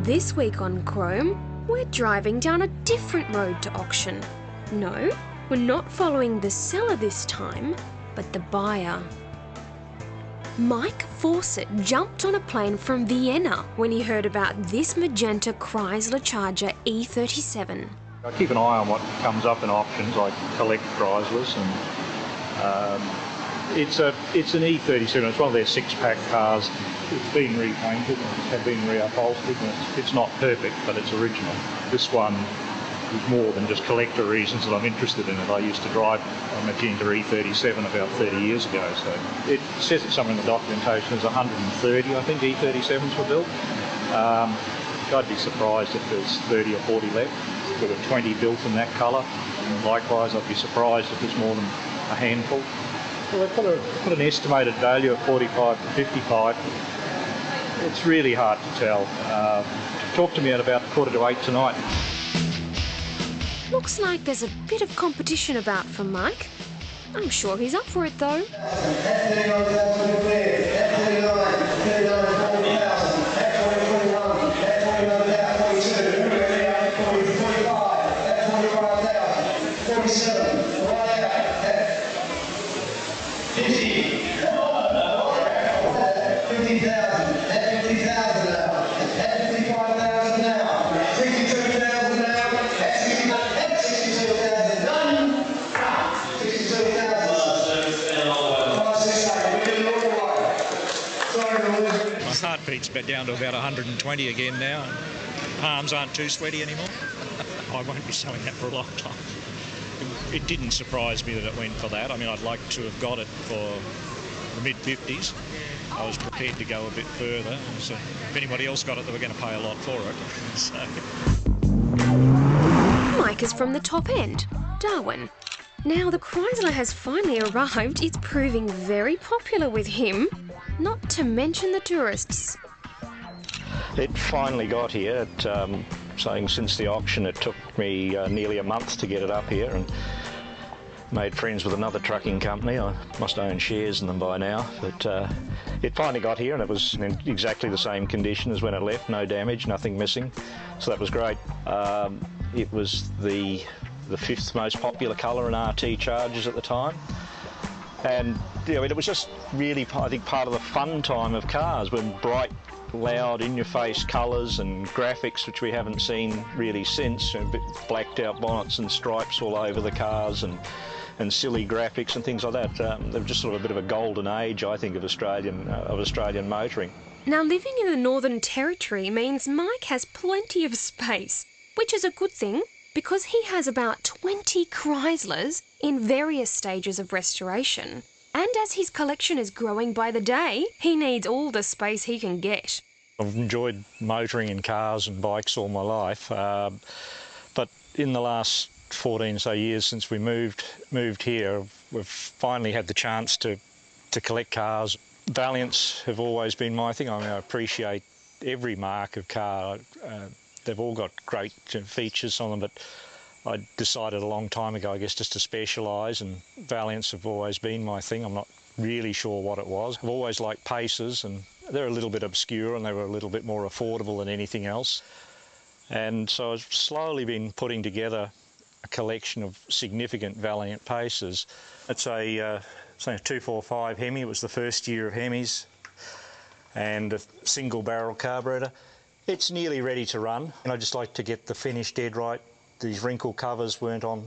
This week on Chrome, we're driving down a different road to auction. No, we're not following the seller this time, but the buyer. Mike Fawcett jumped on a plane from Vienna when he heard about this magenta Chrysler Charger E37. I keep an eye on what comes up in auctions. I collect Chryslers, and it's an E37. It's one of their six-pack cars. It's been repainted and have been reupholstered, and it's not perfect, but it's original. This one is more than just collector reasons that I'm interested in it. I used to drive a magenta E37 about 30 years ago, so it says it somewhere in the documentation. There's 130, I think, E37s were built. I'd be surprised if there's 30 or 40 left. There were 20 built in that colour, and likewise I'd be surprised if there's more than a handful. Well, they've put an estimated value of 45 to 55. It's really hard to tell. Talk to me at about 7:45 tonight. Looks like there's a bit of competition about for Mike. I'm sure he's up for it though. My heartbeat's down to about 120 again now. Palms aren't too sweaty anymore. I won't be selling that for a long time. It didn't surprise me that it went for that. I mean, I'd like to have got it for the mid-50s. I was prepared to go a bit further. So if anybody else got it, they were going to pay a lot for it. So. Mike is from the top end, Darwin. Now the Chrysler has finally arrived. It's proving very popular with him, not to mention the tourists. It finally got here. Saying since the auction it took me nearly a month to get it up here, and made friends with another trucking company. I must own shares in them by now, but it finally got here and it was in exactly the same condition as when it left. No damage, nothing missing, so that was great. It was the fifth most popular colour in RT Chargers at the time, and you know, it was just really, I think, part of the fun time of cars, when bright, loud, in-your-face colours and graphics, which we haven't seen really since. A bit blacked out bonnets and stripes all over the cars, and silly graphics and things like that. They were just sort of a bit of a golden age, I think, of Australian motoring. Now, living in the Northern Territory means Mike has plenty of space, which is a good thing, because he has about 20 Chryslers in various stages of restoration. And as his collection is growing by the day, he needs all the space he can get. I've enjoyed motoring in cars and bikes all my life, but in the last 14 or so years since we moved here, we've finally had the chance to collect cars. Valiants have always been my thing. I mean, I appreciate every mark of car. They've all got great features on them, but I decided a long time ago, I guess, just to specialise, and Valiants have always been my thing. I'm not really sure what it was. I've always liked Pacers, and they're a little bit obscure and they were a little bit more affordable than anything else. And so I've slowly been putting together a collection of significant Valiant Pacers. It's a 245 Hemi. It was the first year of Hemis, and a single barrel carburetor. It's nearly ready to run, and I just like to get the finish dead right. These wrinkle covers weren't on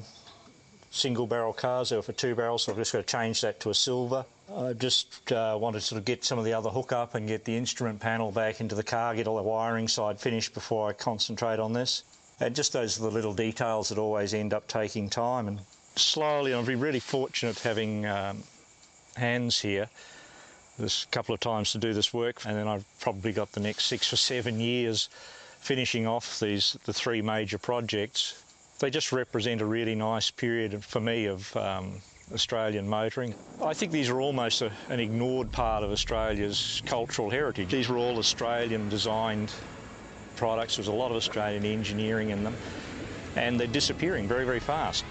single barrel cars, they were for two barrels, so I've just got to change that to a silver. I just want to sort of get some of the other hookup and get the instrument panel back into the car, get all the wiring side finished before I concentrate on this. And just those are the little details that always end up taking time. And slowly, I've been really fortunate having hands here. There's a couple of times to do this work, and then I've probably got the next 6 or 7 years finishing off the three major projects. They just represent a really nice period for me of Australian motoring. I think these are almost an ignored part of Australia's cultural heritage. These were all Australian designed products. There's a lot of Australian engineering in them, and they're disappearing very, very fast.